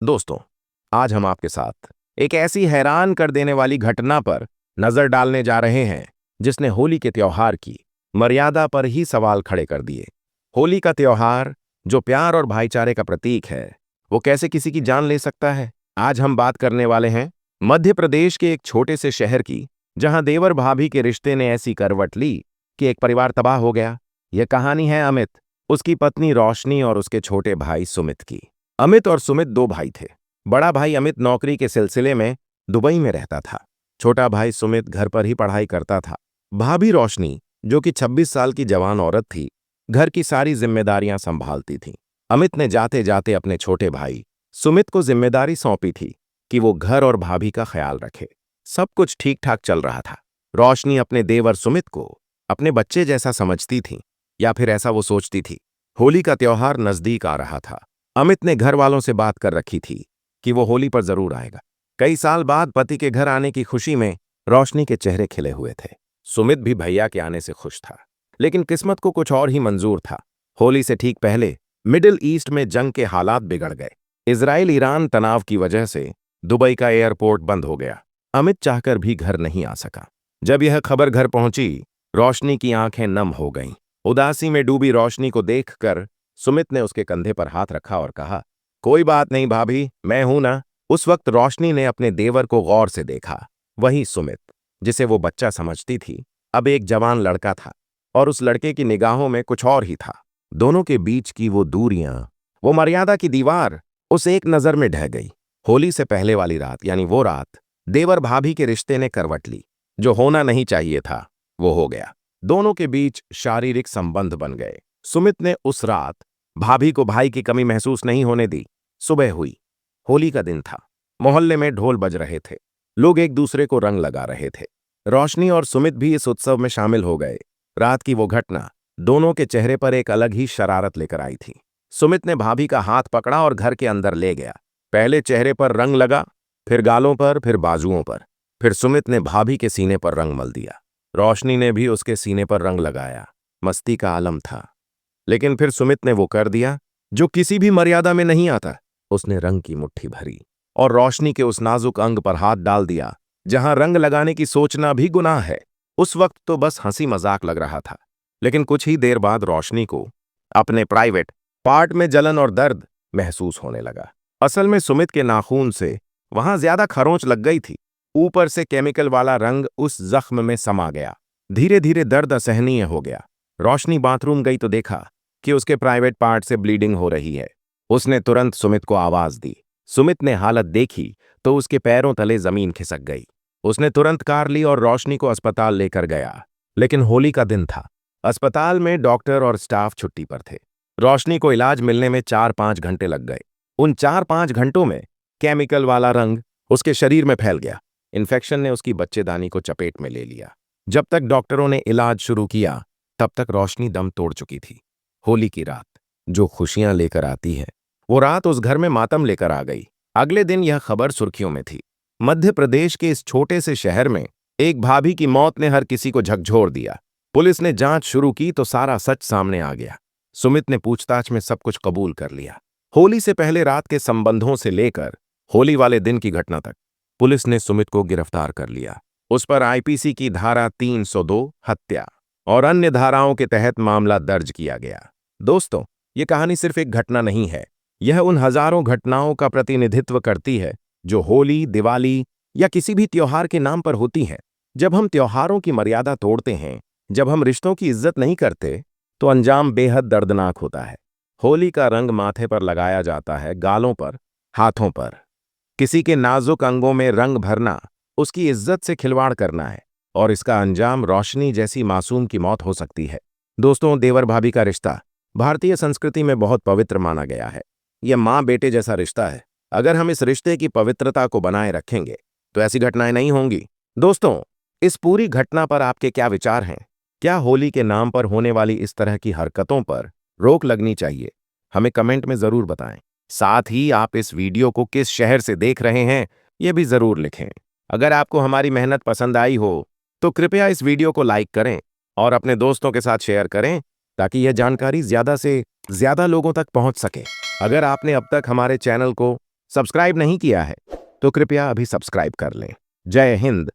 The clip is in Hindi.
दोस्तों, आज हम आपके साथ एक ऐसी हैरान कर देने वाली घटना पर नजर डालने जा रहे हैं जिसने होली के त्योहार की मर्यादा पर ही सवाल खड़े कर दिए। होली का त्योहार, जो प्यार और भाईचारे का प्रतीक है, वो कैसे किसी की जान ले सकता है? आज हम बात करने वाले हैं मध्य प्रदेश के एक छोटे से शहर की, जहां देवर भाभी के रिश्ते ने ऐसी करवट ली कि एक परिवार तबाह हो गया। यह कहानी है अमित, उसकी पत्नी रोशनी और उसके छोटे भाई सुमित की। अमित और सुमित दो भाई थे। बड़ा भाई अमित नौकरी के सिलसिले में दुबई में रहता था। छोटा भाई सुमित घर पर ही पढ़ाई करता था। भाभी रोशनी, जो कि 26 साल की जवान औरत थी, घर की सारी जिम्मेदारियां संभालती थी। अमित ने जाते जाते अपने छोटे भाई सुमित को जिम्मेदारी सौंपी थी कि वो घर और भाभी का ख्याल रखे। सब कुछ ठीक ठाक चल रहा था। रोशनी अपने देवर सुमित को अपने बच्चे जैसा समझती थी, या फिर ऐसा वो सोचती थी। होली का त्योहार नजदीक आ रहा था। अमित ने घर वालों से बात कर रखी थी कि वो होली पर जरूर आएगा। कई साल बाद पति के घर आने की खुशी में रोशनी के चेहरे खिले हुए थे। सुमित भी भैया के आने से खुश था, लेकिन किस्मत को कुछ और ही मंजूर था। होली से ठीक पहले मिडिल ईस्ट में जंग के हालात बिगड़ गए। इजराइल ईरान तनाव की वजह से दुबई का एयरपोर्ट बंद हो गया। अमित चाहकर भी घर नहीं आ सका। जब यह खबर घर पहुंची, रोशनी की आंखें नम हो गईं। उदासी में डूबी रोशनी को देखकर सुमित ने उसके कंधे पर हाथ रखा और कहा, कोई बात नहीं भाभी, मैं हूं ना। उस वक्त रोशनी ने अपने देवर को गौर से देखा। वही सुमित, जिसे वो बच्चा समझती थी, अब एक जवान लड़का था, और उस लड़के की निगाहों में कुछ और ही था। दोनों के बीच की वो दूरियां, वो मर्यादा की दीवार उस एक नजर में ढह गई। होली से पहले वाली रात, यानी वो रात, देवर भाभी के रिश्ते ने करवट ली। जो होना नहीं चाहिए था, वो हो गया। दोनों के बीच शारीरिक संबंध बन गए। सुमित ने उस रात भाभी को भाई की कमी महसूस नहीं होने दी। सुबह हुई। होली का दिन था। मोहल्ले में ढोल बज रहे थे। लोग एक दूसरे को रंग लगा रहे थे। रोशनी और सुमित भी इस उत्सव में शामिल हो गए। रात की वो घटना दोनों के चेहरे पर एक अलग ही शरारत लेकर आई थी। सुमित ने भाभी का हाथ पकड़ा और घर के अंदर ले गया। पहले चेहरे पर रंग लगा, फिर गालों पर, फिर बाजुओं पर। फिर सुमित ने भाभी के सीने पर रंग मल दिया। रोशनी ने भी उसके सीने पर रंग लगाया। मस्ती का आलम था। लेकिन फिर सुमित ने वो कर दिया जो किसी भी मर्यादा में नहीं आता। उसने रंग की मुट्ठी भरी और रोशनी के उस नाजुक अंग पर हाथ डाल दिया जहां रंग लगाने की सोचना भी गुनाह है। उस वक्त तो बस हंसी मजाक लग रहा था, लेकिन कुछ ही देर बाद रोशनी को अपने प्राइवेट पार्ट में जलन और दर्द महसूस होने लगा। असल में सुमित के नाखून से वहां ज्यादा खरोंच लग गई थी। ऊपर से केमिकल वाला रंग उस जख्म में समा गया। धीरे धीरे दर्द असहनीय हो गया। रोशनी बाथरूम गई तो देखा कि उसके प्राइवेट पार्ट से ब्लीडिंग हो रही है। उसने तुरंत सुमित को आवाज दी। सुमित ने हालत देखी तो उसके पैरों तले जमीन खिसक गई। उसने तुरंत कार ली और रोशनी को अस्पताल लेकर गया। लेकिन होली का दिन था। अस्पताल में डॉक्टर और स्टाफ छुट्टी पर थे। रोशनी को इलाज मिलने में 4-5 घंटे लग गए। उन 4-5 घंटों में केमिकल वाला रंग उसके शरीर में फैल गया। इन्फेक्शन ने उसकी बच्चेदानी को चपेट में ले लिया। जब तक डॉक्टरों ने इलाज शुरू किया, तब तक रोशनी दम तोड़ चुकी थी। होली की रात, जो खुशियां लेकर आती है, वो रात उस घर में मातम लेकर आ गई। अगले दिन यह खबर सुर्खियों में थी। मध्य प्रदेश के इस छोटे से शहर में एक भाभी की मौत ने हर किसी को झकझोर दिया। पुलिस ने जांच शुरू की तो सारा सच सामने आ गया। सुमित ने पूछताछ में सब कुछ कबूल कर लिया। होली से पहले रात के संबंधों से लेकर होली वाले दिन की घटना तक पुलिस ने सुमित को गिरफ्तार कर लिया। उस पर आईपीसी की धारा 302 हत्या और अन्य धाराओं के तहत मामला दर्ज किया गया। दोस्तों, ये कहानी सिर्फ एक घटना नहीं है। यह उन हजारों घटनाओं का प्रतिनिधित्व करती है जो होली, दिवाली या किसी भी त्योहार के नाम पर होती हैं। जब हम त्योहारों की मर्यादा तोड़ते हैं, जब हम रिश्तों की इज्जत नहीं करते, तो अंजाम बेहद दर्दनाक होता है। होली का रंग माथे पर लगाया जाता है, गालों पर, हाथों पर। किसी के नाजुक अंगों में रंग भरना उसकी इज्जत से खिलवाड़ करना है, और इसका अंजाम रोशनी जैसी मासूम की मौत हो सकती है। दोस्तों, देवर भाभी का रिश्ता भारतीय संस्कृति में बहुत पवित्र माना गया है। यह माँ बेटे जैसा रिश्ता है। अगर हम इस रिश्ते की पवित्रता को बनाए रखेंगे तो ऐसी घटनाएं नहीं होंगी। दोस्तों, इस पूरी घटना पर आपके क्या विचार हैं? क्या होली के नाम पर होने वाली इस तरह की हरकतों पर रोक लगनी चाहिए? हमें कमेंट में जरूर बताएं। साथ ही आप इस वीडियो को किस शहर से देख रहे हैं, यह भी जरूर लिखें। अगर आपको हमारी मेहनत पसंद आई हो तो कृपया इस वीडियो को लाइक करें और अपने दोस्तों के साथ शेयर करें, ताकि यह जानकारी ज्यादा से ज्यादा लोगों तक पहुंच सके। अगर आपने अब तक हमारे चैनल को सब्सक्राइब नहीं किया है तो कृपया अभी सब्सक्राइब कर लें। जय हिंद।